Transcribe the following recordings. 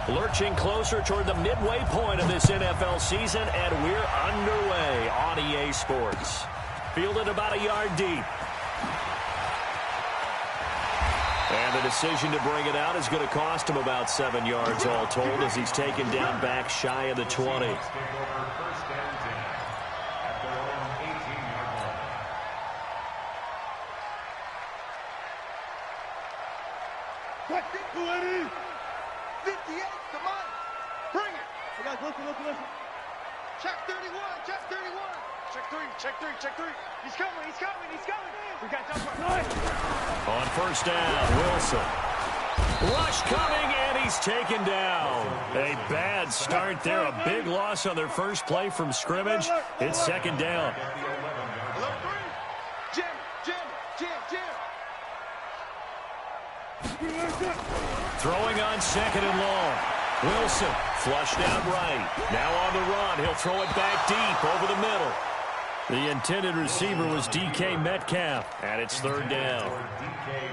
Lurching closer toward the midway point of this NFL season, and we're underway on EA Sports. Fielded about a yard deep. And the decision to bring it out is going to cost him about 7 yards all told as he's taken down back shy of the 20. Listen. Check 31, check 31. Check three. He's coming. We got time. On first down, Wilson. Rush coming, and he's taken down. A bad start there. A big loss on their first play from scrimmage. It's second down. Jim. Throwing on second and long. Wilson flushed out right. Now on the run. He'll throw it back deep over the middle. The intended receiver was DK Metcalf, and it's third down.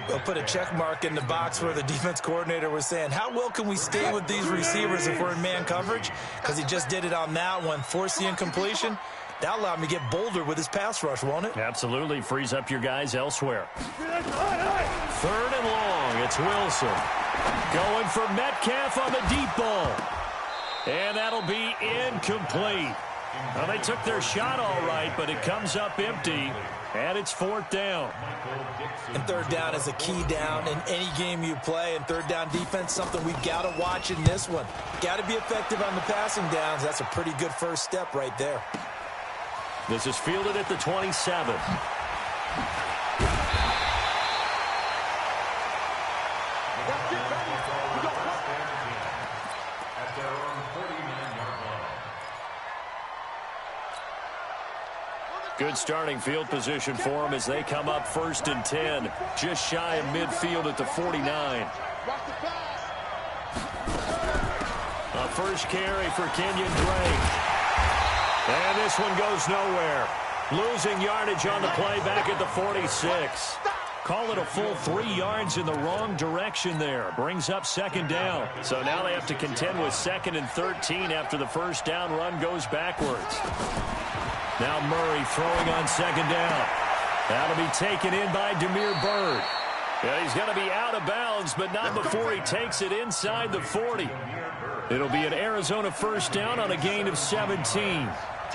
They'll put a check mark in the box where the defense coordinator was saying, how well can we stay with these receivers if we're in man coverage? Because he just did it on that one, forced the incompletion. That'll allow him to get bolder with his pass rush, won't it? Absolutely. Frees up your guys elsewhere. Third and long. It's Wilson. Going for Metcalf on the deep ball. And that'll be incomplete. Well, they took their shot all right, but it comes up empty, and it's fourth down. And third down is a key down in any game you play, and third down defense, something we've got to watch in this one. Got to be effective on the passing downs. That's a pretty good first step right there. This is fielded at the 27. Good starting field position for them as they come up first and 10, just shy of midfield at the 49. A first carry for Kenyon Drake. And this one goes nowhere. Losing yardage on the play back at the 46. Call it a full 3 yards in the wrong direction there. Brings up second down. So now they have to contend with second and 13 after the first down run goes backwards. Now Murray throwing on second down. That'll be taken in by Damiere Byrd. Yeah, he's going to be out of bounds, but not before he takes it inside the 40. It'll be an Arizona first down on a gain of 17.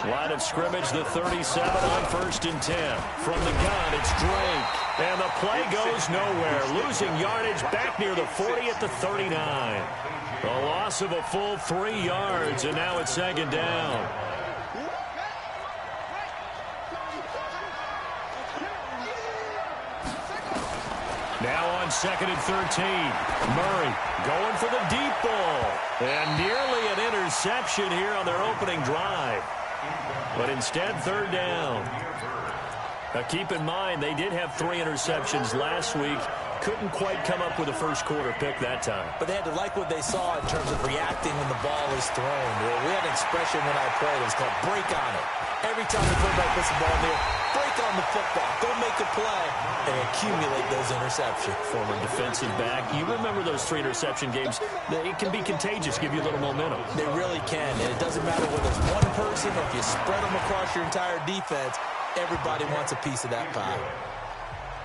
Line of scrimmage, the 37 on first and 10. From the gun, it's Drake. And the play goes nowhere. Losing yardage back near the 40 at the 39. A loss of a full 3 yards, and now it's second down. Now on second and 13. Murray going for the deep ball. And nearly an interception here on their opening drive. But instead, third down. Now keep in mind, they did have 3 interceptions last week. Couldn't quite come up with a first quarter pick that time. But they had to like what they saw in terms of reacting when the ball is thrown. We had an expression when I played. It was called break on it. Every time the quarterback puts the ball in there, break on the football. Go make a play and accumulate those interceptions. Former defensive back. You remember those 3 interception games. It can be contagious, give you a little momentum. They really can. And it doesn't matter whether it's one person or if you spread them across your entire defense. Everybody wants a piece of that pie.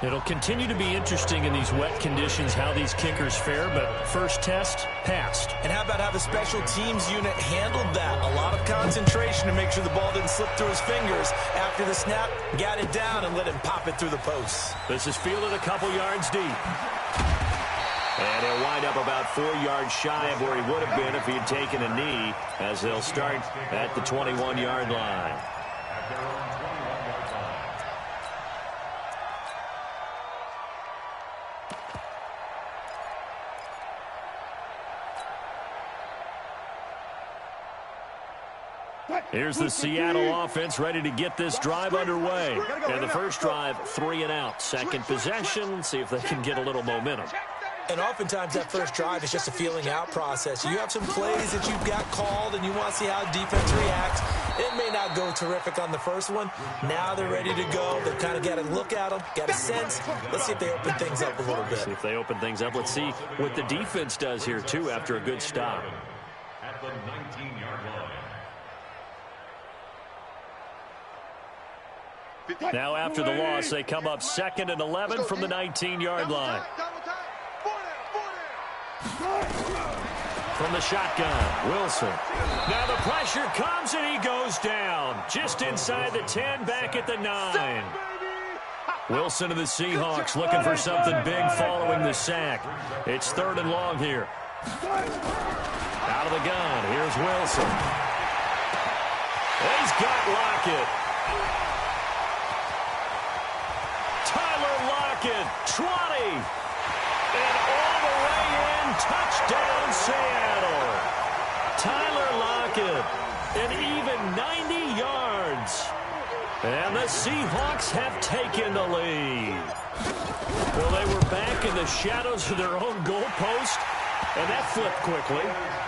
It'll continue to be interesting in these wet conditions how these kickers fare, but first test, passed. And how about how the special teams unit handled that? A lot of concentration to make sure the ball didn't slip through his fingers. After the snap, got it down and let him pop it through the posts. This is fielded a couple yards deep. And he'll wind up about 4 yards shy of where he would have been if he had taken a knee, as they'll start at the 21-yard line. Here's the Seattle offense ready to get this drive underway. And the first drive, 3 and out. Second possession, see if they can get a little momentum. And oftentimes that first drive is just a feeling out process. You have some plays that you've got called and you want to see how defense reacts. It may not go terrific on the first one. Now they're ready to go. They've kind of got to look at them, got a sense. Let's see if they open things up a little bit. See if they open things up. Let's see what the defense does here, too, after a good stop. At the 19-yard line. Now after the loss, they come up 2nd and 11 from the 19-yard line. From the shotgun, Wilson. Now the pressure comes and he goes down. Just inside the 10, back at the 9. Wilson of the Seahawks looking for something big following the sack. It's 3rd and long here. Out of the gun, here's Wilson. He's got Lockett. Lockett, 20, and all the way in, touchdown Seattle. Tyler Lockett, an even 90 yards. And the Seahawks have taken the lead. Well, they were back in the shadows of their own goalpost, and that flipped quickly.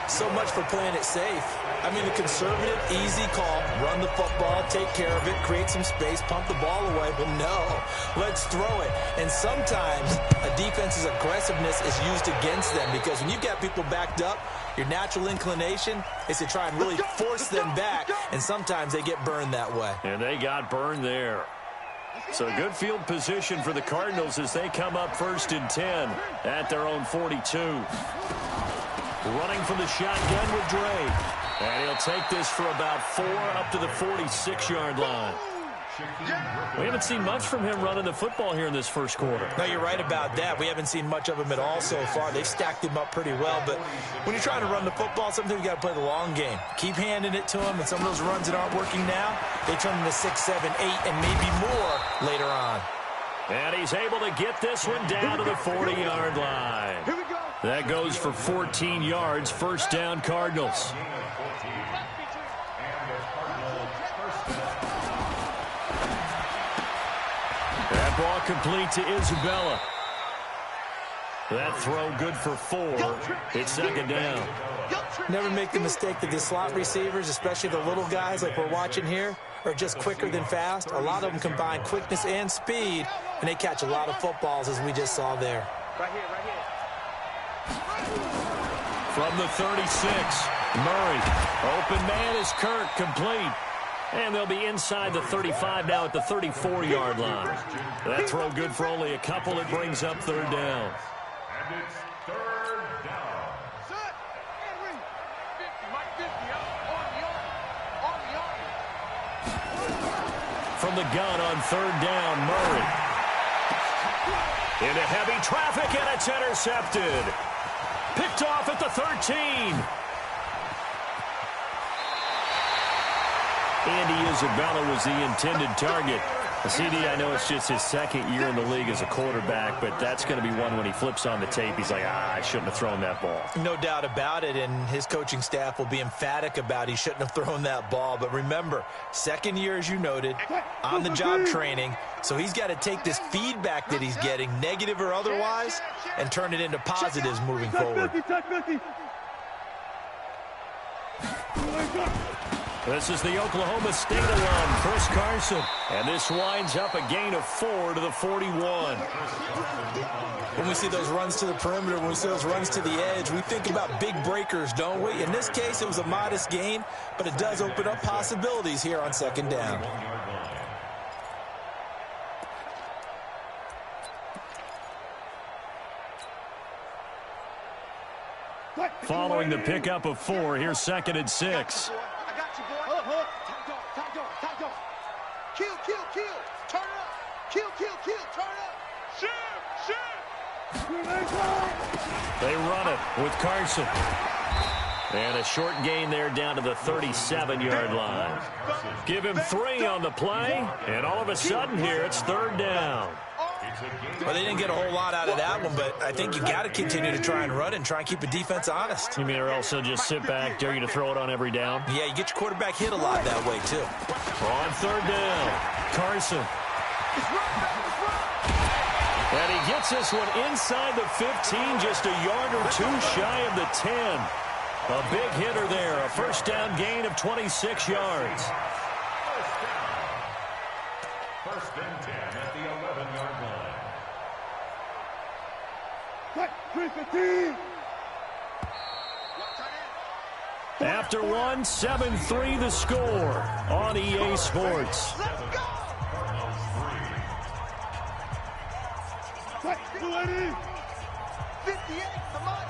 So much for playing it safe. I mean, the conservative, easy call, run the football, take care of it, create some space, pump the ball away. But no, let's throw it. And sometimes a defense's aggressiveness is used against them because when you've got people backed up, your natural inclination is to try and really force them back, and sometimes they get burned that way. And they got burned there. So good field position for the Cardinals as they come up 1st and 10 at their own 42. Running from the shotgun with Drake. And he'll take this for about 4 up to the 46-yard line. We haven't seen much from him running the football here in this first quarter. No, you're right about that. We haven't seen much of him at all so far. They've stacked him up pretty well. But when you're trying to run the football, sometimes you got to play the long game. Keep handing it to him. And some of those runs that aren't working now, they turn into 6, 7, 8, and maybe more later on. And he's able to get this one down to the 40-yard line. That goes for 14 yards. First down, Cardinals. That ball complete to Isabella. That throw good for 4. It's 2nd down. Never make the mistake that the slot receivers, especially the little guys like we're watching here, are just quicker than fast. A lot of them combine quickness and speed, and they catch a lot of footballs, as we just saw there. Right here, right here. From the 36, Murray. Open man is Kirk, complete. And they'll be inside the 35 now at the 34-yard line. That throw good for only a couple. It brings up 3rd down. And it's 3rd down. Set. Henry. 50, Mike 50. On the arm. From the gun on 3rd down, Murray. Into heavy traffic, and it's intercepted. Picked off at the 13. Andy Isabella was the intended target. CD, I know it's just his 2nd year in the league as a quarterback, but that's going to be one when he flips on the tape. He's like, I shouldn't have thrown that ball. No doubt about it, and his coaching staff will be emphatic about he shouldn't have thrown that ball. But remember, 2nd year, as you noted, on-the-job training, so he's got to take this feedback that he's getting, negative or otherwise, and turn it into positives moving forward. This is the Oklahoma State alum, Chris Carson. And this winds up a gain of 4 to the 41. When we see those runs to the perimeter, when we see those runs to the edge, we think about big breakers, don't we? In this case, it was a modest gain, but it does open up possibilities here on 2nd down. Following the pickup of 4, here's 2nd and 6. Kill, turn up. Kill, turn up. Shoot. They run it with Carson. And a short gain there down to the 37-yard line. Give him 3 on the play, and all of a sudden here it's 3rd down. Well, they didn't get a whole lot out of that one, but I think you got to continue to try and run and try and keep the defense honest. You mean or else they'll just sit back, dare you to throw it on every down? Yeah, you get your quarterback hit a lot that way, too. On 3rd down, Carson. And he gets this one inside the 15, just a yard or two shy of the 10. A big hitter there, a first down gain of 26 yards. First and 10 at the 11-yard line. After one, 7-3 the score on EA Sports. Let's go! 58, come on.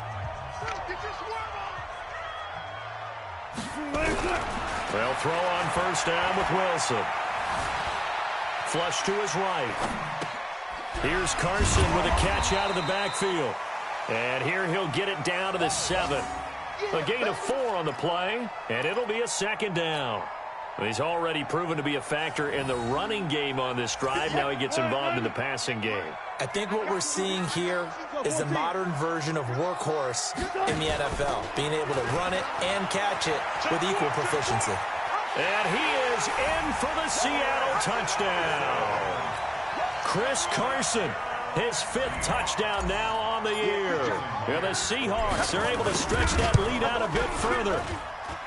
Get your swerve on. They'll throw on first down with Wilson. Flush to his right. Here's Carson with a catch out of the backfield. And here he'll get it down to the 7. A gain of 4 on the play, and it'll be a second down. He's already proven to be a factor in the running game on this drive. Now he gets involved in the passing game. I think what we're seeing here is the modern version of workhorse in the NFL, being able to run it and catch it with equal proficiency. And he is in for the Seattle touchdown. Chris Carson, his 5th touchdown now on the year. And the Seahawks are able to stretch that lead out a bit further.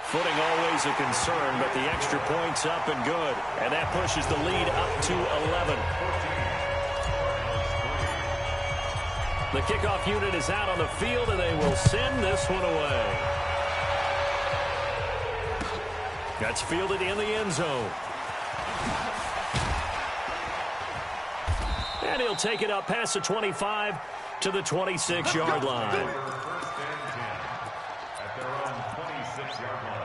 Footing always a concern, but the extra point's up and good. And that pushes the lead up to 11. The kickoff unit is out on the field, and they will send this one away. That's fielded in the end zone. And he'll take it up past the 25 to the 26-yard line. First and 10 at their own 26-yard line.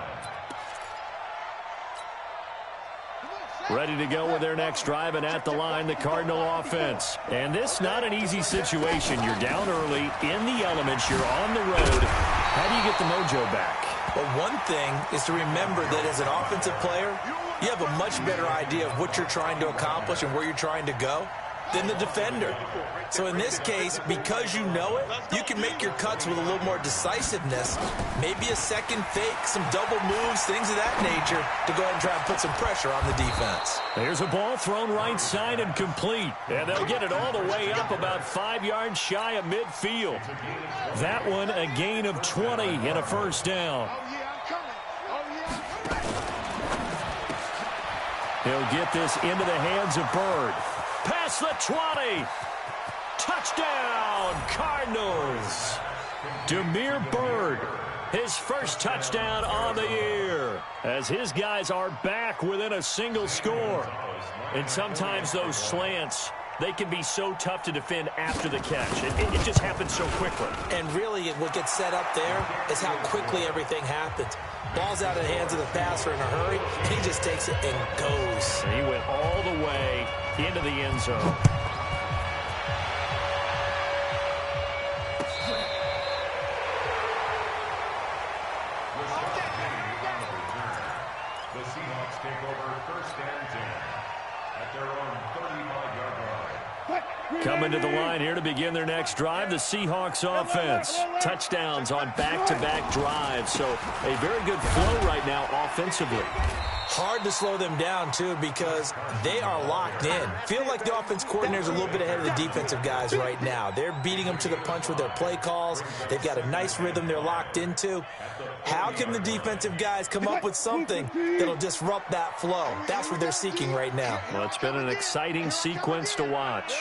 Ready to go with their next drive, and at the line, the Cardinal offense. And this not an easy situation. You're down early, in the elements, you're on the road. How do you get the mojo back? Well, one thing is to remember that as an offensive player, you have a much better idea of what you're trying to accomplish and where you're trying to go than the defender. So in this case, because you know it, you can make your cuts with a little more decisiveness, maybe a second fake, some double moves, things of that nature, to go ahead and try and put some pressure on the defense. There's a ball thrown right side and complete. And they'll get it all the way up about 5 yards shy of midfield. That one a gain of 20 and a first down. He'll get this into the hands of Bird. Past the 20. Touchdown, Cardinals. Damiere Byrd, his first touchdown on the year, as his guys are back within a single score. And sometimes those slants, they can be so tough to defend after the catch. It just happens so quickly. And really, what gets set up there is how quickly everything happens. Ball's out of the hands of the passer in a hurry. He just takes it and goes. He went all the way into the end zone. The Seahawks take over first and 10 at their own 35-yard line. Coming to the line here to begin their next drive, the Seahawks offense. Touchdowns on back-to-back drives, so a very good flow right now offensively. Hard to slow them down, too, because they are locked in. Feel like the offense coordinator's a little bit ahead of the defensive guys right now. They're beating them to the punch with their play calls. They've got a nice rhythm they're locked into. How can the defensive guys come up with something that'll disrupt that flow? That's what they're seeking right now. Well, it's been an exciting sequence to watch.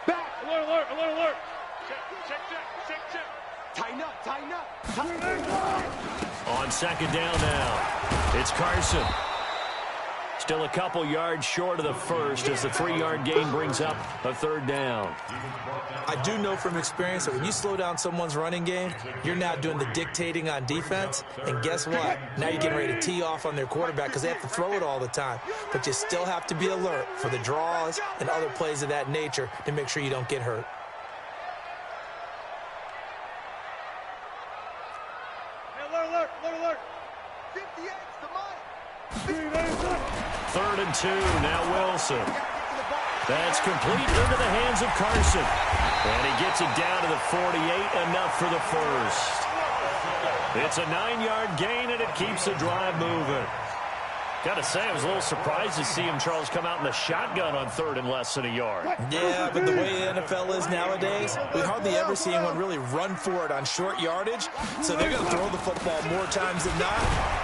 Back, alert, alert, alert, alert. Check. Tighten up, tighten up. On second down now, it's Carson. Still a couple yards short of the first as the 3-yard gain brings up a third down. I do know from experience that when you slow down someone's running game, you're now doing the dictating on defense. And guess what? Now you're getting ready to tee off on their quarterback because they have to throw it all the time. But you still have to be alert for the draws and other plays of that nature to make sure you don't get hurt. Alert, alert, alert. 58's the mic. 3rd and 2, now Wilson. That's complete into the hands of Carson. And he gets it down to the 48, enough for the first. It's a 9-yard gain, and it keeps the drive moving. Got to say, I was a little surprised to see him, Charles, come out in the shotgun on 3rd and less than a yard. Yeah, but the way the NFL is nowadays, we hardly ever see anyone really run for it on short yardage. So they're going to throw the football more times than not.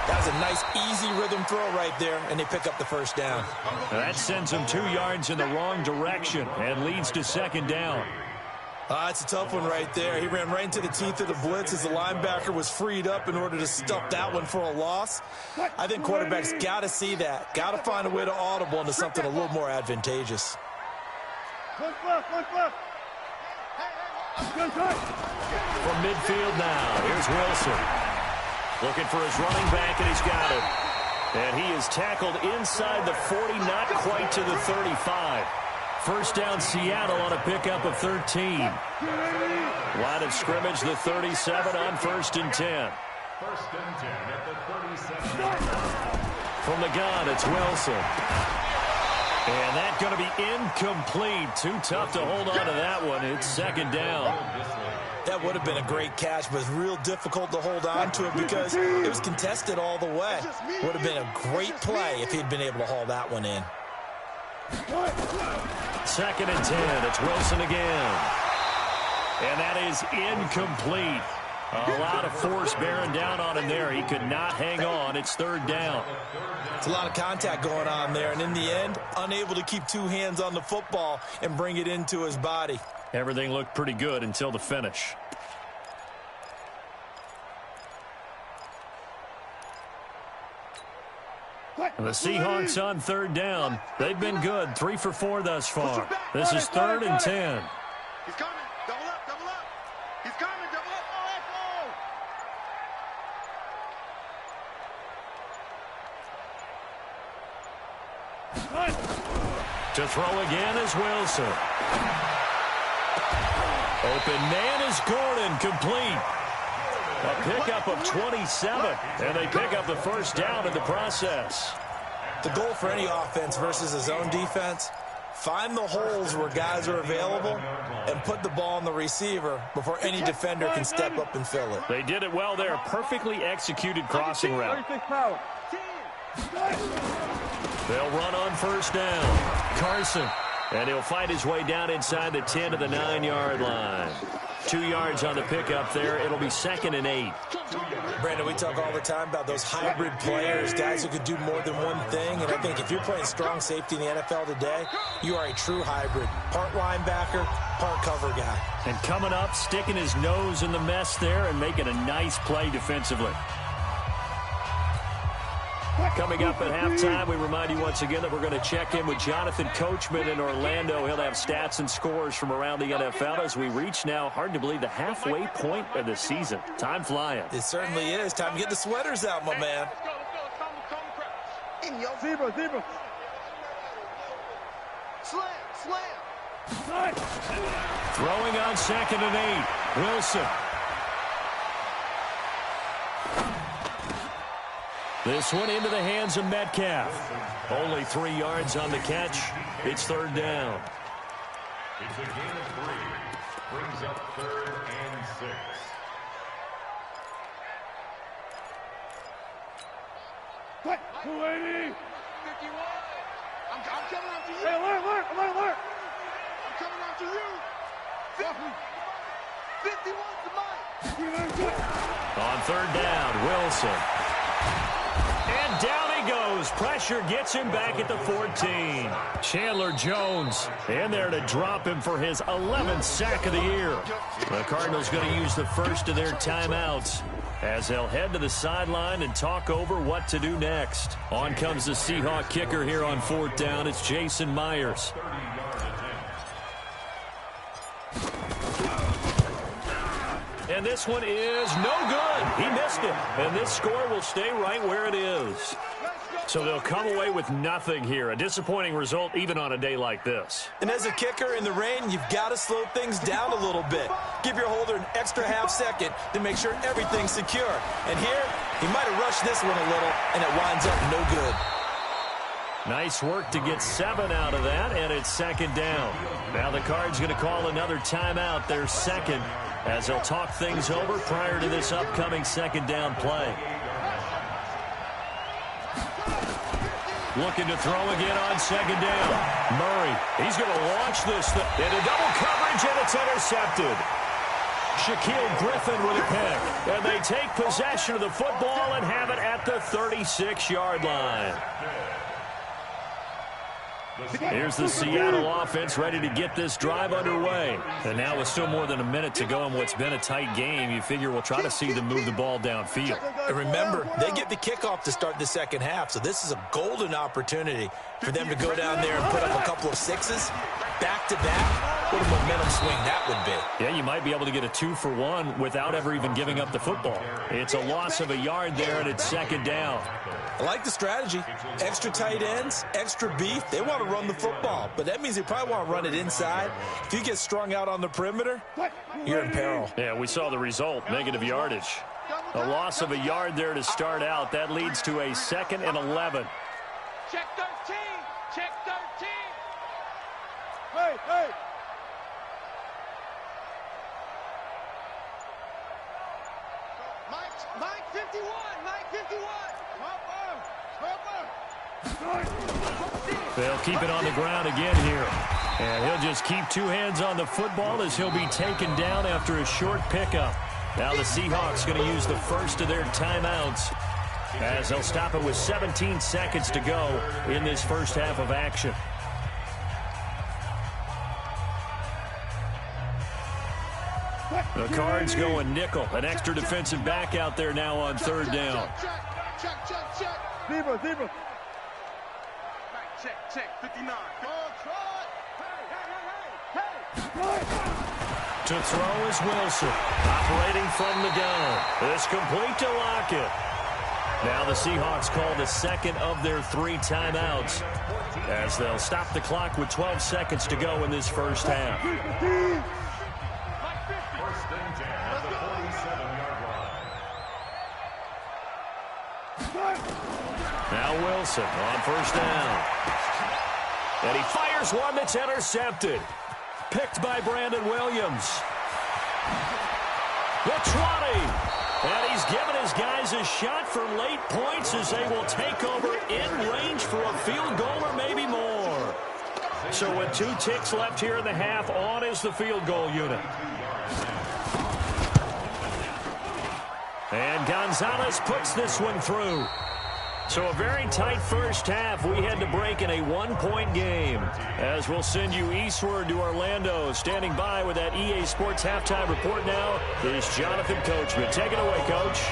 That was a nice, easy rhythm throw right there, and they pick up the first down. That sends them 2 yards in the wrong direction and leads to 2nd down. It's a tough one right there. He ran right into the teeth of the blitz as the linebacker was freed up in order to stuff that one for a loss. I think quarterbacks got to see that. Got to find a way to audible into something a little more advantageous. From midfield now, here's Wilson. Looking for his running back, and he's got it. And he is tackled inside the 40, not quite to the 35. First down, Seattle on a pickup of 13. Line of scrimmage, the 37 on 1st and 10. 1st and 10 at the 37. From the gun, it's Wilson. And that's going to be incomplete. Too tough to hold on to that one. It's 2nd down. That would have been a great catch, but it's real difficult to hold on to it because it was contested all the way. Would have been a great play if he'd been able to haul that one in. 2nd and 10. It's Wilson again. And that is incomplete. A lot of force bearing down on him there. He could not hang on. It's 3rd down. It's a lot of contact going on there. And in the end, unable to keep 2 hands on the football and bring it into his body. Everything looked pretty good until the finish. The Seahawks on 3rd down. They've been good. 3 for 4 thus far. This is 3rd and 10. He's coming. Double up, double up. He's coming, double up. To throw again is Wilson. Open man is Gordon, complete. A pickup of 27, and they pick up the first down in the process. The goal for any offense versus a zone defense, find the holes where guys are available and put the ball on the receiver before any defender can step up and fill it. They did it well there. Perfectly executed crossing route. They'll run on first down. Carson. And he'll fight his way down inside the 10 to the 9-yard line. 2 yards on the pickup there. It'll be 2nd and 8. Brandon, we talk all the time about those hybrid players, guys who could do more than one thing. And I think if you're playing strong safety in the NFL today, you are a true hybrid. Part linebacker, part cover guy. And coming up, sticking his nose in the mess there and making a nice play defensively. Coming up at halftime, we remind you once again that we're going to check in with Jonathan Coachman in Orlando. He'll have stats and scores from around the NFL as we reach now, hard to believe, the halfway point of the season. Time flying. It certainly is. Time to get the sweaters out, my man. Zebra. Slam. Throwing on 2nd and 8. Wilson. This one into the hands of Metcalf. Only 3 yards on the catch. It's 3rd down. It's a gain of 3. Brings up 3rd and 6. What? 280. 51. I'm coming after you. Hey, alert. I'm coming after you. 51 to mine. On 3rd down, Wilson. And down he goes. Pressure gets him back at the 14. Chandler Jones in there to drop him for his 11th sack of the year. The Cardinals going to use the first of their timeouts as they'll head to the sideline and talk over what to do next. On comes the Seahawk kicker here on 4th down. It's Jason Myers. And this one is no good. He missed it. And this score will stay right where it is. So they'll come away with nothing here. A disappointing result even on a day like this. And as a kicker in the rain, you've got to slow things down a little bit. Give your holder an extra half second to make sure everything's secure. And here, he might have rushed this one a little, and it winds up no good. Nice work to get 7 out of that, and it's 2nd down. Now the Cards going to call another timeout, their second, as they'll talk things over prior to this upcoming 2nd down play. Looking to throw again on second down. Murray, he's going to launch this thing into double coverage, and it's intercepted. Shaquille Griffin with a pick. And they take possession of the football and have it at the 36-yard line. Here's the Seattle offense ready to get this drive underway. And now with still more than a minute to go in what's been a tight game, you figure we'll try to see them move the ball downfield. And remember, they get the kickoff to start the second half, so this is a golden opportunity for them to go down there and put up a couple of sixes back-to-back. What a momentum swing that would be. Yeah, you might be able to get a 2-for-1 without ever even giving up the football. It's a loss of a yard there, and it's second down. I like the strategy. Extra tight ends, extra beef. They want to run the football, but that means they probably want to run it inside. If you get strung out on the perimeter, you're in peril. Yeah, we saw the result, negative yardage. A loss of a yard there to start out. That leads to a 2nd and 11. Check 13. Check 13. Hey, hey. Mike 51. Mike 51. They'll keep it on the ground again here. And he'll just keep two hands on the football as he'll be taken down after a short pickup. Now the Seahawks going to use the first of their timeouts as they'll stop it with 17 seconds to go in this first half of action. The Cards going nickel. An extra defensive back out there now on third down. Check. Zebra. Check. 59. To throw is Wilson, operating from the gun. It's complete to Lockett. Now the Seahawks call the second of their 3 timeouts as they'll stop the clock with 12 seconds to go in this first half. First and 10 at the 47-yard line. Now Wilson on first down. And he fires one that's intercepted. Picked by Brandon Williams. The 20. And he's given his guys a shot for late points as they will take over in range for a field goal or maybe more. So with 2 ticks left here in the half, on is the field goal unit. And Gonzalez puts this one through. So a very tight first half. We had to break in a 1-point game. As we'll send you eastward to Orlando. Standing by with that EA Sports halftime report now is Jonathan Coachman. Take it away, Coach.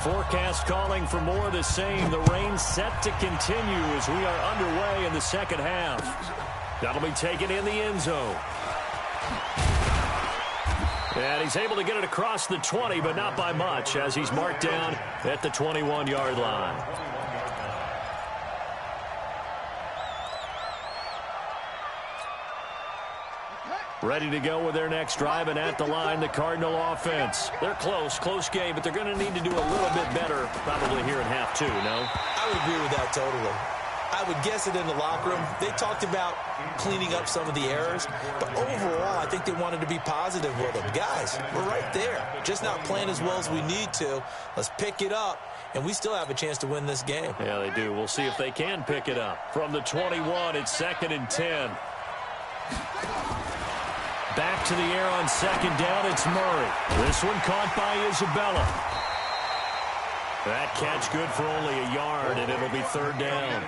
Forecast calling for more of the same. The rain set to continue as we are underway in the second half. That'll be taken in the end zone. And he's able to get it across the 20, but not by much, as he's marked down at the 21-yard line. Ready to go with their next drive, and at the line, the Cardinal offense. They're close game, but they're going to need to do a little bit better probably here in half 2, no? I would agree with that totally. I would guess it in the locker room. They talked about cleaning up some of the errors, but overall, I think they wanted to be positive with them. Guys, we're right there. Just not playing as well as we need to. Let's pick it up, and we still have a chance to win this game. Yeah, they do. We'll see if they can pick it up. From the 21, it's 2nd and 10. Back to the air on second down, it's Murray. This one caught by Isabella. That catch good for only a yard, and it'll be third down.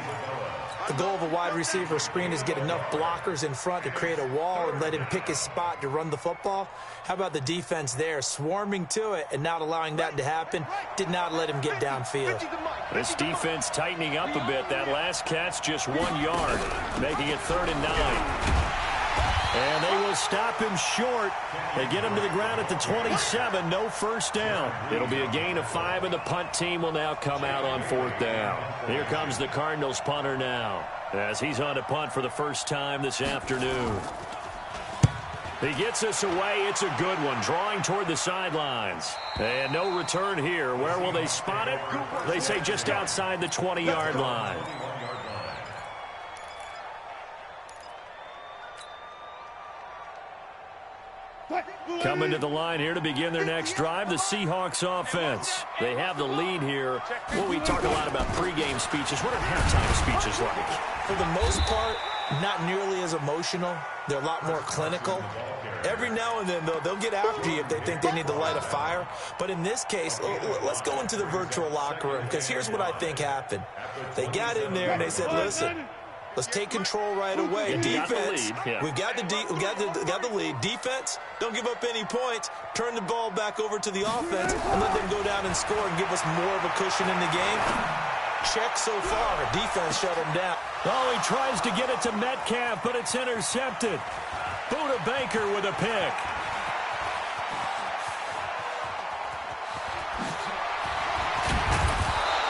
The goal of a wide receiver screen is get enough blockers in front to create a wall and let him pick his spot to run the football. How about the defense there, swarming to it and not allowing that to happen? Did not let him get downfield. This defense tightening up a bit. That last catch just 1 yard, making it 3rd and 9. And they will stop him short. They get him to the ground at the 27. No first down. It'll be a gain of 5, and the punt team will now come out on 4th down. Here comes the Cardinals punter now, as he's on to punt for the first time this afternoon. He gets us away. It's a good one, drawing toward the sidelines. And no return here. Where will they spot it? They say just outside the 20-yard line. Coming to the line here to begin their next drive, the Seahawks offense. They have the lead here. Well, we talk a lot about pregame speeches. What are halftime speeches like? For the most part, not nearly as emotional. They're a lot more clinical. Every now and then, though, they'll get after you if they think they need to light a fire. But in this case, let's go into the virtual locker room, because here's what I think happened. They got in there and they said, listen, let's take control right away. Defense, we've got the lead. Defense, don't give up any points. Turn the ball back over to the offense and let them go down and score and give us more of a cushion in the game. Check so far. Defense shut him down. Oh, he tries to get it to Metcalf, but it's intercepted. Buda Baker with a pick.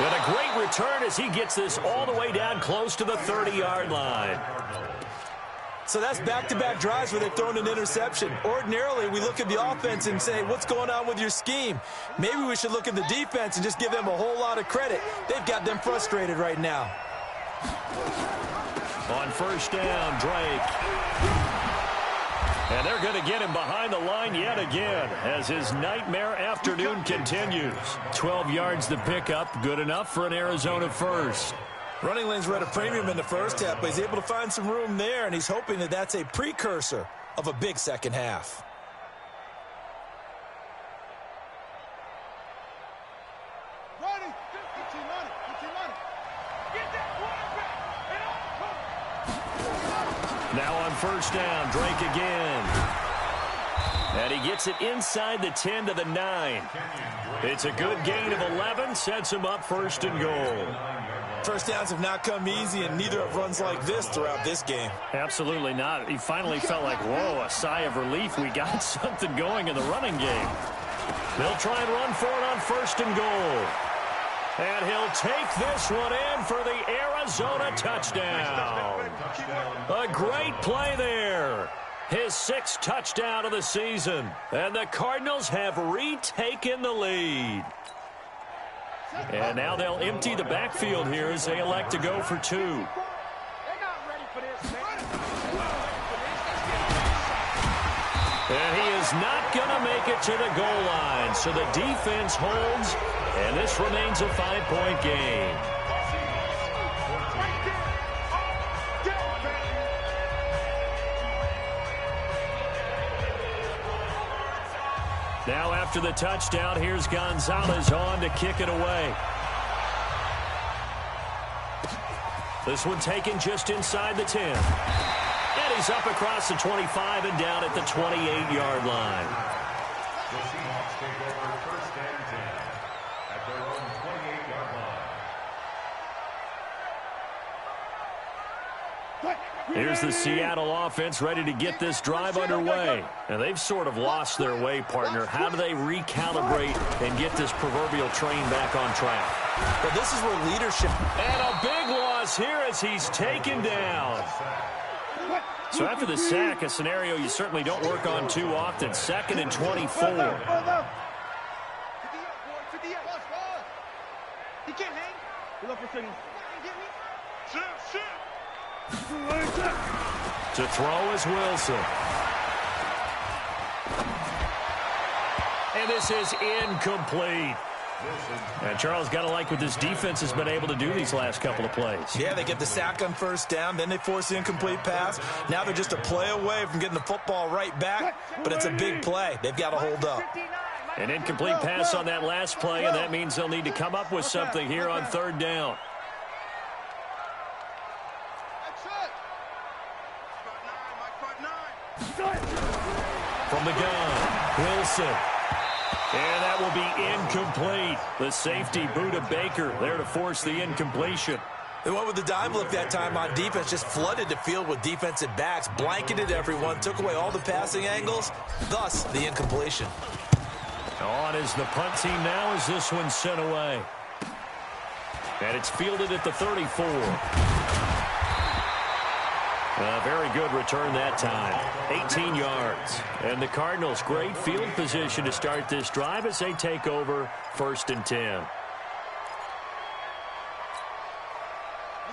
And a great return as he gets this all the way down close to the 30-yard line. So that's back-to-back drives where they've thrown an interception. Ordinarily, we look at the offense and say, what's going on with your scheme? Maybe we should look at the defense and just give them a whole lot of credit. They've got them frustrated right now. On first down, Drake. And they're going to get him behind the line yet again as his nightmare afternoon continues. 12 yards to pick up, good enough for an Arizona first. Running lanes were at a premium in the first half, but he's able to find some room there, and he's hoping that that's a precursor of a big second half. Ready? Get your money. Get your money. Get that quarterback. Now on first down, Drake again. And he gets it inside the 10 to the 9. It's a good gain of 11, sets him up first and goal. First downs have not come easy, and neither have runs like this throughout this game. Absolutely not. He finally felt like, whoa, a sigh of relief. We got something going in the running game. They'll try and run for it on first and goal. And he'll take this one in for the Arizona touchdown. A great play there. His 6th touchdown of the season. And the Cardinals have retaken the lead. And now they'll empty the backfield here as they elect to go for 2. They're not ready for this, man. And he is not going to make it to the goal line. So the defense holds, and this remains a 5-point game. Now after the touchdown, here's Gonzalez on to kick it away. This one taken just inside the 10. And he's up across the 25 and down at the 28-yard line. The Seahawks take over first and 10 at their own 28-yard line. Here's the Seattle offense ready to get this drive underway. And they've sort of lost their way, partner. How do they recalibrate and get this proverbial train back on track? But this is where leadership... And a big loss here as he's taken down. So after the sack, a scenario you certainly don't work on too often. 2nd and 24. He can't hang. Hold up for a second. Get me? Sit. To throw is Wilson. And this is incomplete. And Charles, got to like what this defense has been able to do these last couple of plays. Yeah, they get the sack on first down, then they force the incomplete pass. Now they're just a play away from getting the football right back, but it's a big play. They've got to hold up. An incomplete pass on that last play, and that means they'll need to come up with something here on 3rd down. From the gun, Wilson. And that will be incomplete. The safety, Buda Baker, there to force the incompletion. They went with the dime look that time on defense, just flooded the field with defensive backs, blanketed everyone, took away all the passing angles, thus the incompletion. On is the punt team now as this one's sent away. And it's fielded at the 34. A very good return that time. 18 yards. And the Cardinals, great field position to start this drive as they take over 1st and 10. Let's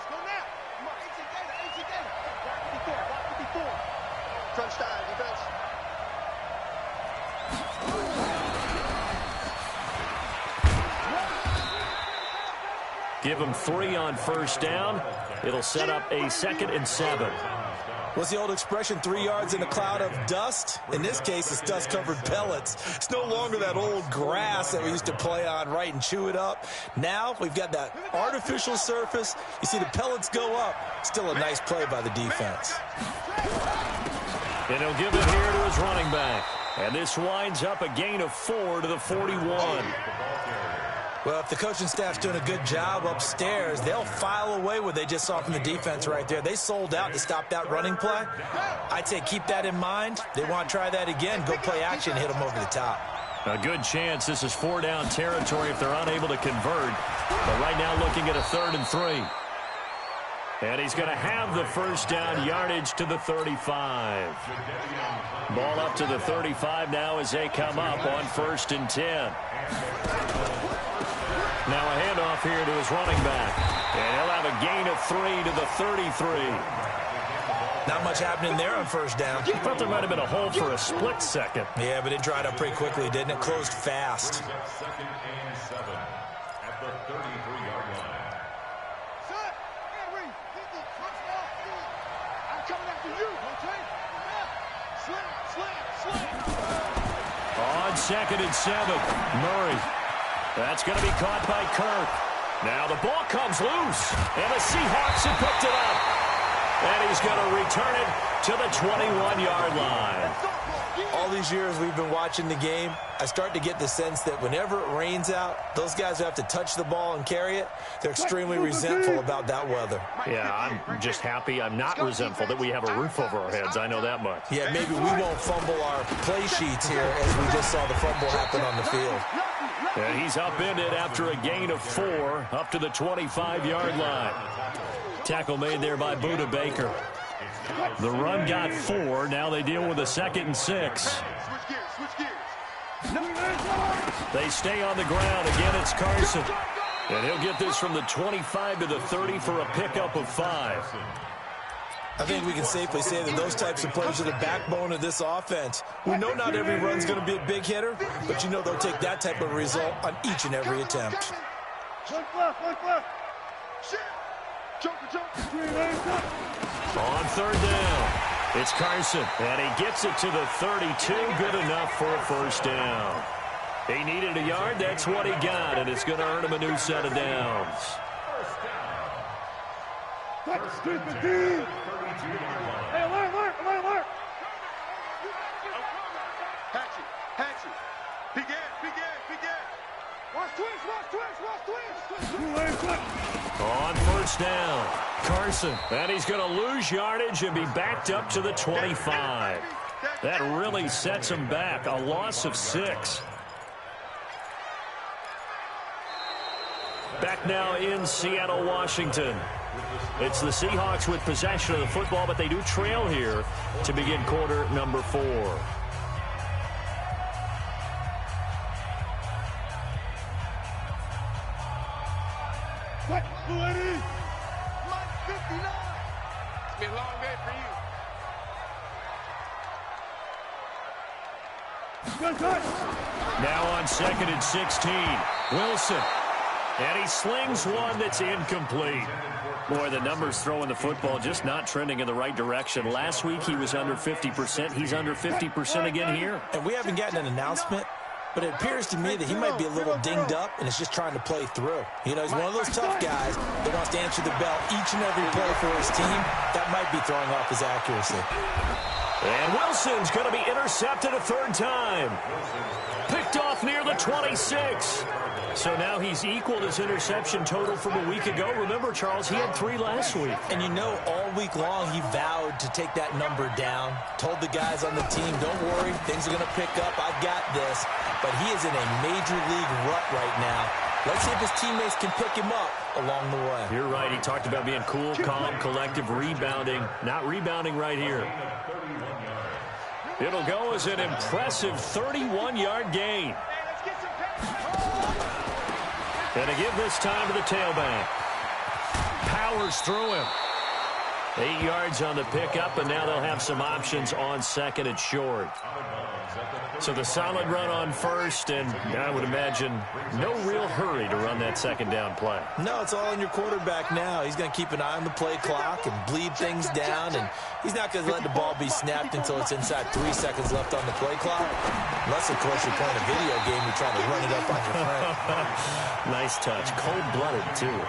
go now. Come on, 18 Gator. Block 54. Crunch time, defense. Give him 3 on first down. It'll set up a 2nd and 7. What's the old expression, 3 yards in a cloud of dust? In this case, it's dust-covered pellets. It's no longer that old grass that we used to play on, right, and chew it up. Now we've got that artificial surface. You see the pellets go up. Still a nice play by the defense. And he'll give it here to his running back. And this winds up a gain of 4 to the 41. Well, if the coaching staff's doing a good job upstairs, they'll file away what they just saw from the defense right there. They sold out to stop that running play. I'd say keep that in mind. They want to try that again. Go play action, hit them over the top. A good chance this is 4-down territory if they're unable to convert. But right now looking at a 3rd and 3. And he's going to have the first down yardage to the 35. Ball up to the 35 now as they come up on 1st and 10. Now a handoff here to his running back. And he'll have a gain of 3 to the 33. Not much happening there on first down. I thought there might have been a hole for a split second. Yeah, but it dried up pretty quickly, didn't it? Closed fast. 2nd and 7 at the 33-yard line. Son, Henry, hit the touchdown field. I'm coming after you, okay? Slam. On 2nd and 7, Murray. That's going to be caught by Kirk. Now the ball comes loose, and the Seahawks have picked it up. And he's going to return it to the 21-yard line. All these years we've been watching the game, I start to get the sense that whenever it rains out, those guys who have to touch the ball and carry it, they're extremely resentful about that weather. Yeah, I'm just happy I'm not resentful that we have a roof over our heads. I know that much. Yeah, maybe we won't fumble our play sheets here as we just saw the fumble happen on the field. And he's upended after a gain of 4 up to the 25-yard line. Tackle made there by Buda Baker. The run got 4. Now they deal with a 2nd and 6. They stay on the ground. Again, it's Carson. And he'll get this from the 25 to the 30 for a pickup of 5. I think we can safely say that those types of plays are the backbone of this offense. We know not every run's going to be a big hitter, but you know they'll take that type of result on each and every attempt. On 3rd down, it's Carson, and he gets it to the 32. Good enough for a first down. He needed a yard. That's what he got, and it's going to earn him a new set of downs. Hey, alert. Hatchet. Begin. Watch twins. On first down, Carson. And he's going to lose yardage and be backed up to the 25. That really sets him back. A loss of 6. Back now in Seattle, Washington. It's the Seahawks with possession of the football, but they do trail here to begin quarter number 4. What? Lady? Mike 59. It's been a long day for you. Now on 2nd and 16, Wilson. And he slings one that's incomplete. Boy, the numbers throwing the football just not trending in the right direction. Last week he was under 50%. He's under 50% again here. And we haven't gotten an announcement, but it appears to me that he might be a little dinged up and is just trying to play through. You know, he's one of those tough guys that wants to answer the bell each and every play for his team. That might be throwing off his accuracy. And Wilson's going to be intercepted a 3rd time. Picked off near the 26. So now he's equaled his interception total from a week ago. Remember, Charles, he had 3 last week. And you know, all week long he vowed to take that number down. Told the guys on the team, don't worry, things are going to pick up. I've got this. But he is in a major league rut right now. Let's see if his teammates can pick him up along the way. You're right. He talked about being cool, calm, collective, rebounding. Not rebounding right here. It'll go as an impressive 31-yard gain. And to give this time to the tailback. Powers through him. 8 yards on the pickup, and now they'll have some options on second and short. So the solid run on first, and I would imagine no real hurry to run that second down play. No, it's all on your quarterback now. He's going to keep an eye on the play clock and bleed things down, and he's not going to let the ball be snapped until it's inside 3 seconds left on the play clock. Unless, of course, you're playing a video game, you're trying to run it up on your friend. Nice touch. Cold-blooded, too.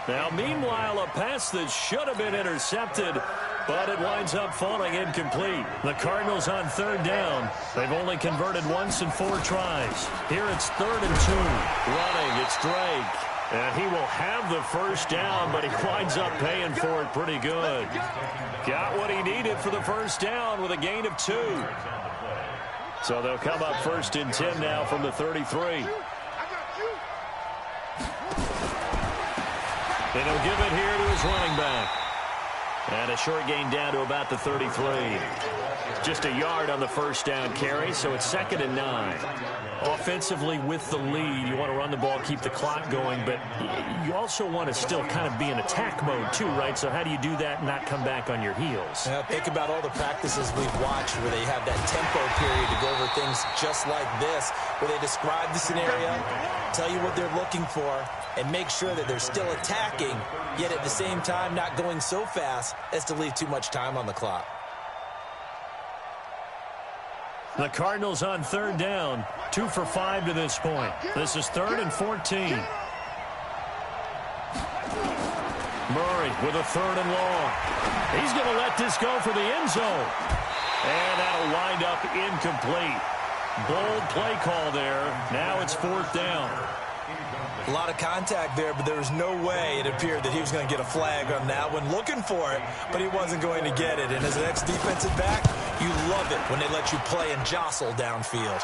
Now, meanwhile, a pass that should have been intercepted, but it winds up falling incomplete. The Cardinals on third down. They've only converted once in 4 tries. Here it's 3rd and 2. Running, it's Drake. And he will have the first down, but he winds up paying for it pretty good. Got what he needed for the first down with a gain of 2. So they'll come up 1st and 10 now from the 33. And he'll give it here to his running back. And a short gain down to about the 33. Just a yard on the first down carry, so it's 2nd and 9. Offensively with the lead, you want to run the ball, keep the clock going, but you also want to still kind of be in attack mode too, right? So how do you do that and not come back on your heels? Think about all the practices we've watched where they have that tempo period to go over things just like this, where they describe the scenario, tell you what they're looking for, and make sure that they're still attacking, yet at the same time not going so fast as to leave too much time on the clock. The Cardinals on third down, 2 for 5 to this point. This is 3rd and 14. Murray with a 3rd and long. He's going to let this go for the end zone. And that'll wind up incomplete. Bold play call there. Now it's 4th down. A lot of contact there, but there was no way it appeared that he was going to get a flag on that one. Looking for it, but he wasn't going to get it. And as an ex-defensive back, you love it when they let you play and jostle downfield.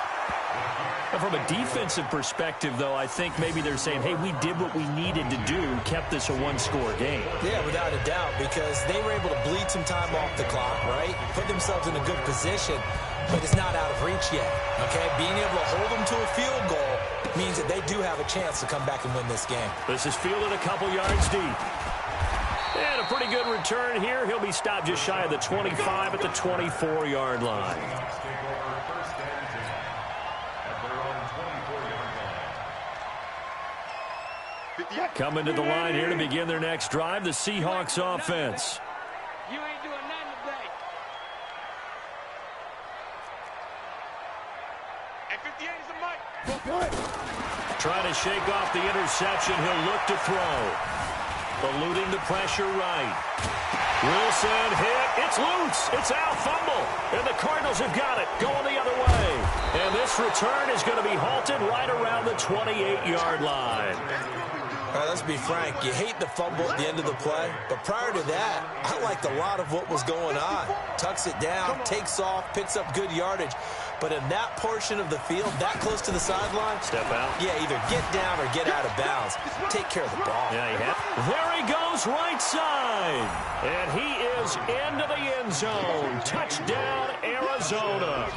From a defensive perspective, though, I think maybe they're saying, hey, we did what we needed to do, kept this a 1-score game. Yeah, without a doubt, because they were able to bleed some time off the clock, right? Put themselves in a good position, but it's not out of reach yet, okay? Being able to hold them to a field goal means that they do have a chance to come back and win this game. This is fielded a couple yards deep. And a pretty good return here. He'll be stopped just shy of the 25 at the 24-yard line. Coming to the line here to begin their next drive, the Seahawks offense. You ain't doing nothing today. And 58 is the mic. Trying to shake off the interception. He'll look to throw. Eluding the pressure right. Wilson hit. It's loose. It's out. Fumble. And the Cardinals have got it. Going the other way. And this return is going to be halted right around the 28-yard line. All right, let's be frank. You hate the fumble at the end of the play, but prior to that, I liked a lot of what was going on. Tucks it down, takes off, picks up good yardage. But in that portion of the field, that close to the sideline, step out. Yeah, either get down or get out of bounds. Take care of the ball. Yeah, he had. There he goes, right side. And he is into the end zone. Touchdown, Arizona.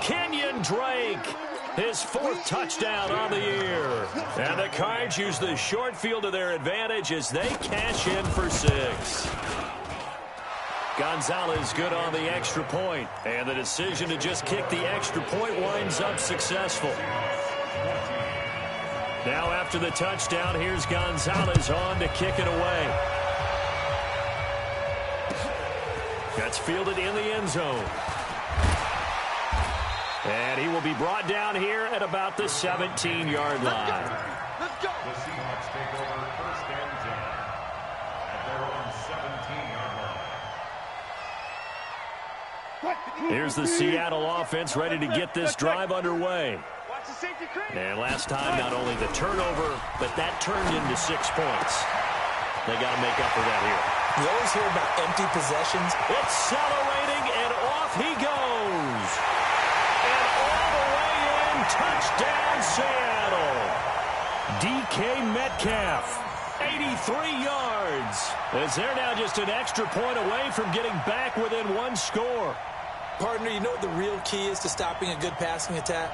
Kenyon Drake. His 4th touchdown on the year. And the Cards use the short field to their advantage as they cash in for 6. Gonzalez good on the extra point. And the decision to just kick the extra point winds up successful. Now after the touchdown, here's Gonzalez on to kick it away. That's fielded in the end zone. And he will be brought down here at about the 17-yard line. Let's go. The Seahawks take over 1st and 10 at their own 17-yard line. Here's the Seattle offense ready to get this drive underway. Watch the safety crane. And last time, not only the turnover, but that turned into 6 points. They got to make up for that here. You always hear about empty possessions. Accelerating, and off he goes. And all the way in, touchdown Seattle. DK Metcalf, 83 yards. As they're now just an extra point away from getting back within 1 score. Partner, you know what the real key is to stopping a good passing attack?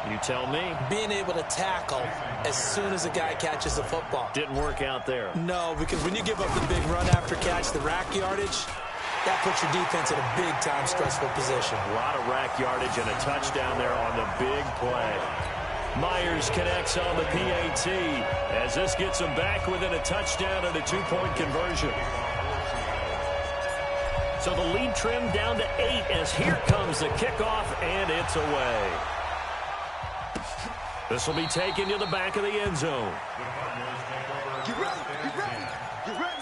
You tell me. Being able to tackle as soon as a guy catches the football. Didn't work out there. No, because when you give up the big run after catch, the rack yardage, that puts your defense in a big-time stressful position. A lot of rack yardage and a touchdown there on the big play. Myers connects on the PAT as this gets him back within a touchdown and a 2-point conversion. So the lead trimmed down to 8 as here comes the kickoff, and it's away. This will be taken to the back of the end zone. Get ready, get ready, get ready.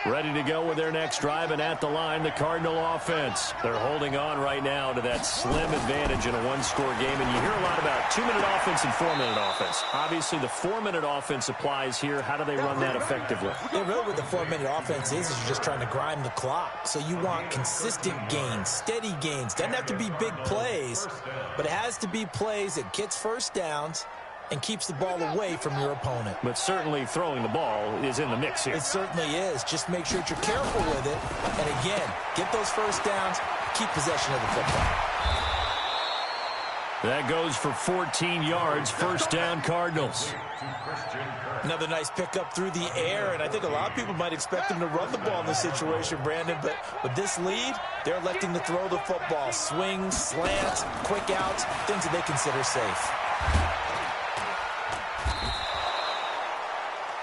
Ready to go with their next drive, and at the line, the Cardinal offense. They're holding on right now to that slim advantage in a one-score game, and you hear a lot about 2-minute offense and 4-minute offense. Obviously, the 4-minute offense applies here. How do they run that effectively? Yeah, really what the 4-minute offense is you're just trying to grind the clock. So you want consistent gains, steady gains. Doesn't have to be big plays, but it has to be plays that gets first downs and keeps the ball away from your opponent. But certainly throwing the ball is in the mix here. It certainly is. Just make sure that you're careful with it. And again, get those first downs, keep possession of the football. That goes for 14 yards, first down Cardinals. Another nice pickup through the air, and I think a lot of people might expect him to run the ball in this situation, Brandon, but with this lead, they're electing to throw the football. Swings, slants, quick outs, things that they consider safe.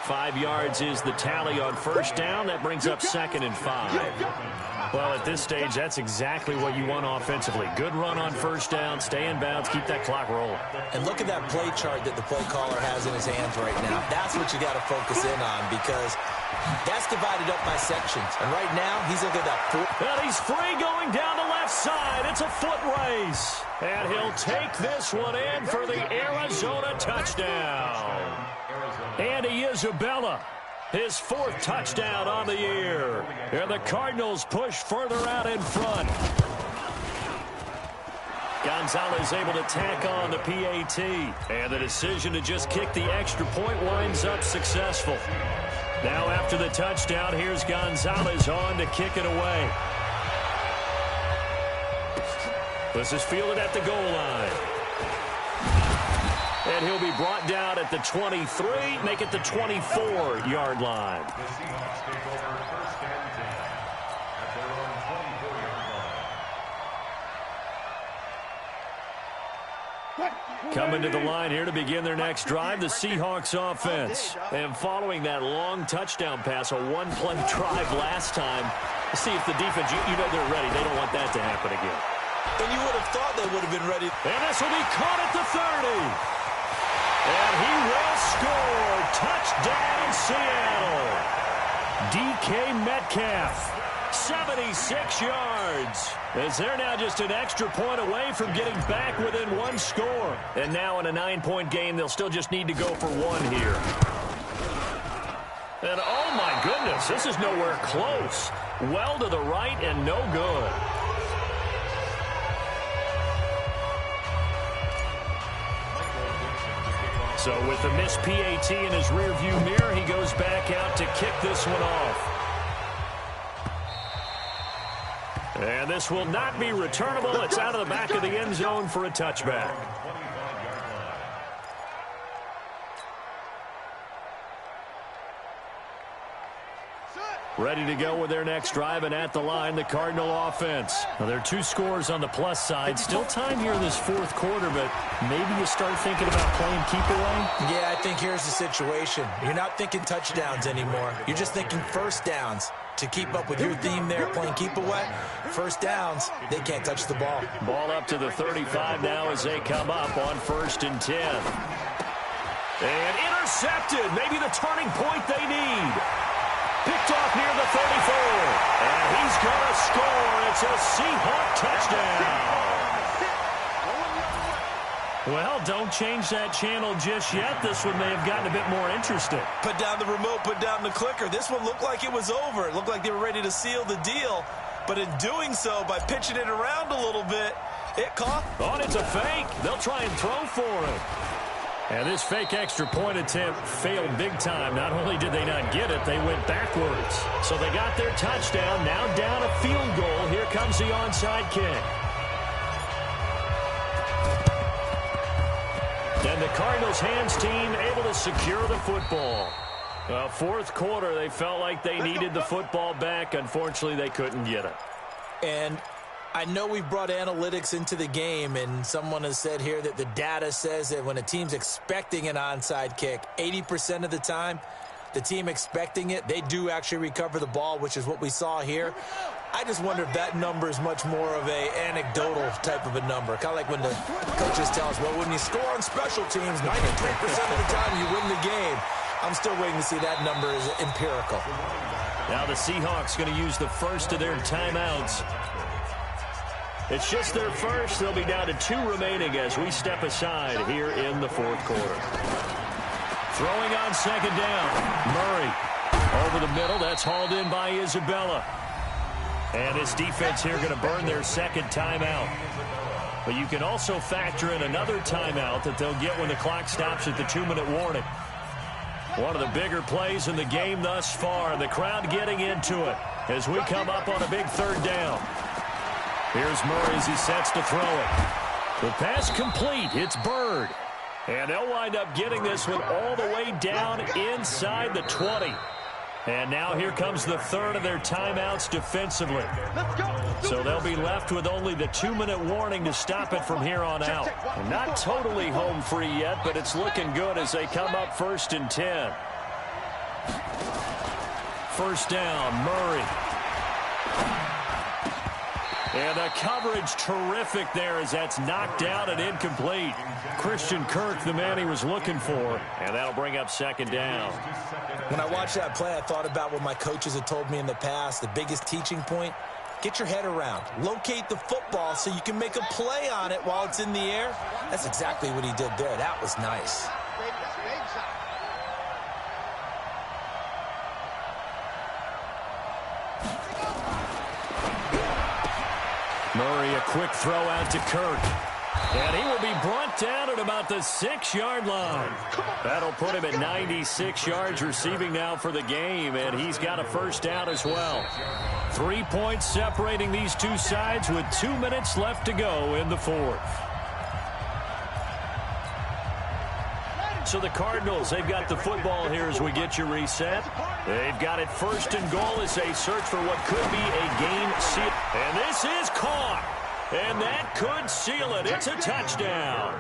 5 yards is the tally on first down. That brings up 2nd and 5. Well, at this stage, that's exactly what you want offensively. Good run on first down, stay in bounds, keep that clock rolling. And look at that play chart that the play caller has in his hands right now. That's what you got to focus in on because that's divided up by sections. And right now, he's looking at that 4. And he's free going down the left side. It's a foot race. And he'll take this one in for the Arizona touchdown. Andy Isabella, his 4th touchdown on the year. And the Cardinals push further out in front. Gonzalez able to tack on the PAT. And the decision to just kick the extra point winds up successful. Now after the touchdown, here's Gonzalez on to kick it away. This is fielded at the goal line. And he'll be brought down at the 23, make it the 24-yard line. The Seahawks take over first and 10 at their own 24-yard line. Coming to the line here to begin their next drive, the Seahawks offense. And following that long touchdown pass, a one-play drive last time, to see if the defense, you know they're ready. They don't want that to happen again. And you would have thought they would have been ready. And this will be caught at the 30. And he will score. Touchdown, Seattle. DK Metcalf, 76 yards. As they're now just an extra point away from getting back within 1 score. And now in a 9-point game, they'll still just need to go for 1 here. And oh my goodness, this is nowhere close. Well to the right and no good. So with the missed PAT in his rearview mirror, he goes back out to kick this one off. And this will not be returnable. It's out of the back of the end zone for a touchback. Ready to go with their next drive, and at the line, the Cardinal offense. Now, there are 2 scores on the plus side. Still time here in this 4th quarter, but maybe you start thinking about playing keep away? Yeah, I think here's the situation. You're not thinking touchdowns anymore. You're just thinking first downs. To keep up with your theme there, playing keep away, first downs, they can't touch the ball. Ball up to the 35 now as they come up on 1st and 10. And intercepted. Maybe the turning point they need. Picked off near the 34. And he's going to score. It's a Seahawk touchdown. Well, don't change that channel just yet. This one may have gotten a bit more interesting. Put down the remote, put down the clicker. This one looked like it was over. It looked like they were ready to seal the deal. But in doing so, by pitching it around a little bit, it caught. Oh, and it's a fake. They'll try and throw for it. And this fake extra point attempt failed big time. Not only did they not get it, they went backwards. So they got their touchdown. Now down a field goal. Here comes the onside kick. And the Cardinals hands team able to secure the football. Fourth quarter, they felt like they needed the football back. Unfortunately, they couldn't get it. And I know we've brought analytics into the game, and someone has said here that the data says that when a team's expecting an onside kick, 80% of the time, the team expecting it, they do actually recover the ball, which is what we saw here. I just wonder if that number is much more of a anecdotal type of a number. Kind of like when the coaches tell us, well, when you score on special teams, 93% of the time you win the game. I'm still waiting to see that number is empirical. Now the Seahawks going to use the first of their timeouts. It's just their first. They'll be down to 2 remaining as we step aside here in the fourth quarter. Throwing on second down. Murray over the middle. That's hauled in by Isabella. And this defense here going to burn their second timeout. But you can also factor in another timeout that they'll get when the clock stops at the 2-minute warning. One of the bigger plays in the game thus far. And the crowd getting into it as we come up on a big third down. Here's Murray as he sets to throw it. The pass complete. It's Bird. And they'll wind up getting this one all the way down inside the 20. And now here comes the third of their timeouts defensively. So they'll be left with only the 2-minute warning to stop it from here on out. And not totally home free yet, but it's looking good as they come up 1st and 10. First down, Murray. And the coverage terrific there as that's knocked out and incomplete. Christian Kirk, the man he was looking for. And that'll bring up second down. When I watched that play, I thought about what my coaches had told me in the past. The biggest teaching point, get your head around. Locate the football so you can make a play on it while it's in the air. That's exactly what he did there. That was nice. Murray, a quick throw out to Kirk. And he will be brought down at about the 6-yard line. That'll put him at 96 yards receiving now for the game, and he's got a first down as well. 3 points separating these two sides with 2 minutes left to go in the fourth. So the Cardinals, they've got the football here as we get you reset. They've got it 1st and goal as they search for what could be a game seal. And this is caught. And that could seal it. It's a touchdown.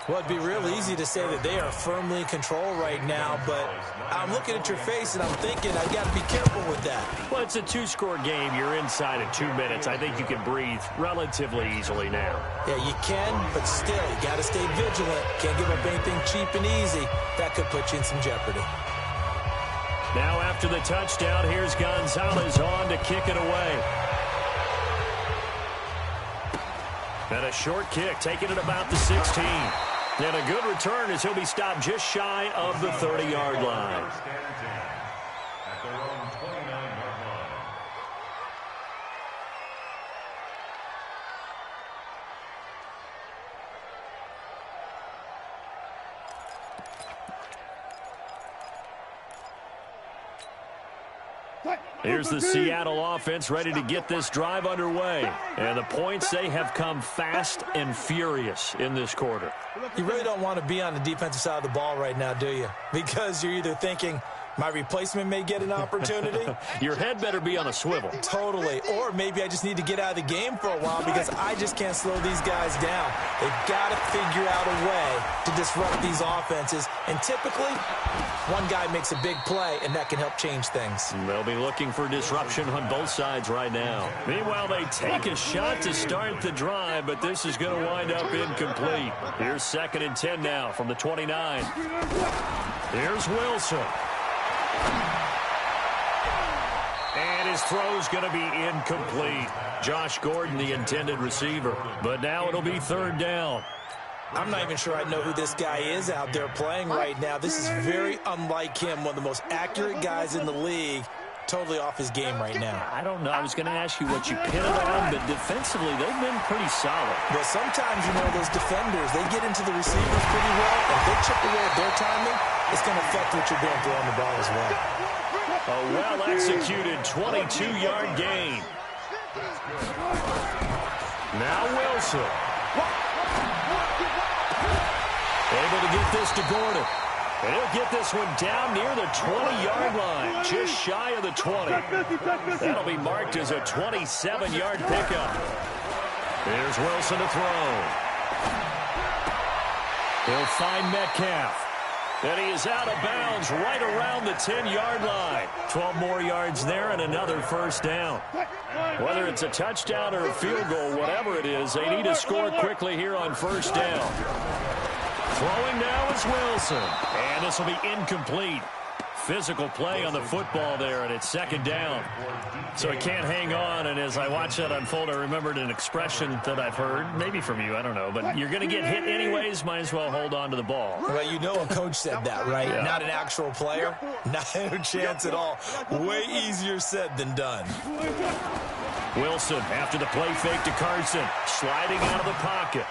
Well, it'd be real easy to say that they are firmly in control right now, but I'm looking at your face and I'm thinking I've got to be careful with that. Well, it's a 2-score game. You're inside of 2 minutes. I think you can breathe relatively easily now. Yeah, you can, but still, you got to stay vigilant. Can't give up anything cheap and easy. That could put you in some jeopardy. Now after the touchdown, here's Gonzalez on to kick it away. And a short kick, taking it about the 16. And a good return as he'll be stopped just shy of the 30-yard line. At their own 29-yard line. Here's the Seattle offense ready to get this drive underway. And the points, they have come fast and furious in this quarter. You really don't want to be on the defensive side of the ball right now, do you? Because you're either thinking, my replacement may get an opportunity. Your head better be on a swivel. Totally. Or maybe I just need to get out of the game for a while because I just can't slow these guys down. They've got to figure out a way to disrupt these offenses. And typically, one guy makes a big play, and that can help change things. They'll be looking for disruption on both sides right now. Meanwhile, they take a shot to start the drive, but this is going to wind up incomplete. Here's 2nd and 10 now from the 29. Here's Wilson. And his throw's going to be incomplete. Josh Gordon, the intended receiver. But now it'll be 3rd down. I'm not even sure I know who this guy is out there playing right now. This is very unlike him, one of the most accurate guys in the league. totally off his game right now. I don't know. I was going to ask you what you pin it on, but defensively, they've been pretty solid. Well, sometimes, you know, those defenders, they get into the receivers pretty well. If they chip away at their timing, it's going to affect what you're doing throwing the ball as well. A well-executed 22-yard gain. Now Wilson. Able to get this to Gordon. And he'll get this one down near the 20-yard line, just shy of the 20. That'll be marked as a 27-yard pickup. Here's Wilson to throw. He'll find Metcalf. And he is out of bounds right around the 10-yard line. 12 more yards there and another first down. Whether it's a touchdown or a field goal, whatever it is, they need to score quickly here on first down. Throwing now is Wilson. And this will be incomplete. Physical play on the football there, and it's second down. So he can't hang on, and as I watch that unfold, I remembered an expression that I've heard, maybe from you, I don't know, but you're going to get hit anyways, might as well hold on to the ball. Well, you know a coach said that, right? Yeah. Not an actual player. Not a chance at all. Way easier said than done. Wilson after the play fake to Carson, sliding out of the pocket.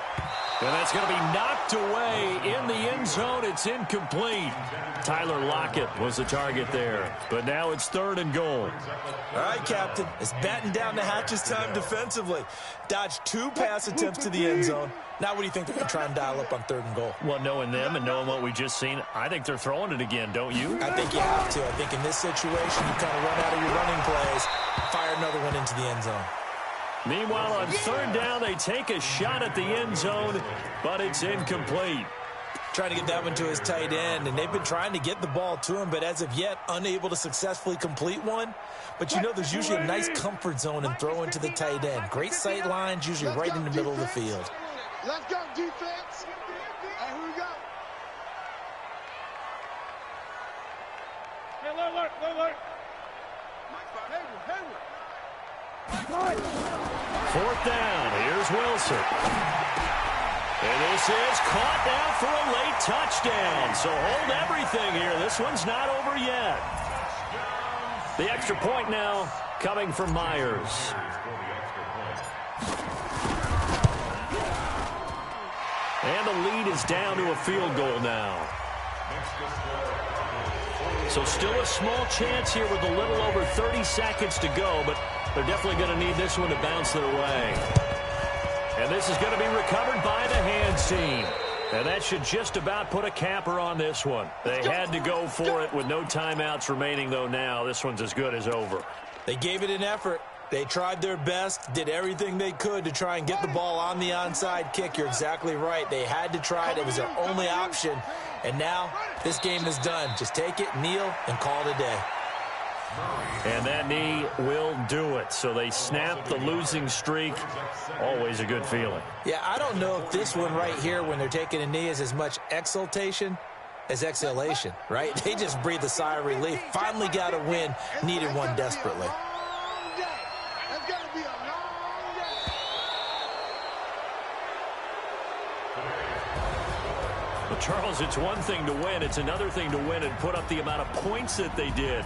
And that's going to be knocked away in the end zone. It's incomplete. Tyler Lockett was the target there. But now it's 3rd and goal. All right, Captain. It's batten down the hatches time defensively. Dodged 2 pass attempts to the end zone. Now what do you think they're going to try and dial up on 3rd and goal? Well, knowing them and knowing what we just seen, I think they're throwing it again, don't you? I think you have to. I think in this situation, you kind of run out of your running plays, fire another one into the end zone. Meanwhile, on 3rd down, they take a shot at the end zone, but it's incomplete. Trying to get that one to his tight end, and they've been trying to get the ball to him, but as of yet, unable to successfully complete one. But you know, there's usually a nice comfort zone in throwing to the tight end. Great sight lines, usually right in the middle of the field. Let's go, defense. Hey, here we go. Hey, alert. Hayward. 4th down. Here's Wilson. And this is caught now for a late touchdown. So hold everything here. This one's not over yet. The extra point now coming from Myers. And the lead is down to a field goal now. So still a small chance here with a little over 30 seconds to go, but they're definitely going to need this one to bounce their way. And this is going to be recovered by the hands team. And that should just about put a capper on this one. They had to go for it with no timeouts remaining, though now. This one's as good as over. They gave it an effort. They tried their best, did everything they could to try and get the ball on the onside kick. You're exactly right. They had to try it. It was their only option. And now this game is done. Just take it, kneel, and call it a day. And that knee will do it. So they snap the losing streak. Always a good feeling. Yeah, I don't know if this one right here, when they're taking a knee, is as much exultation as exhalation, right? They just breathe a sigh of relief. Finally got a win. Needed one desperately. That's going to be a long day. Well, Charles, it's one thing to win. It's another thing to win and put up the amount of points that they did.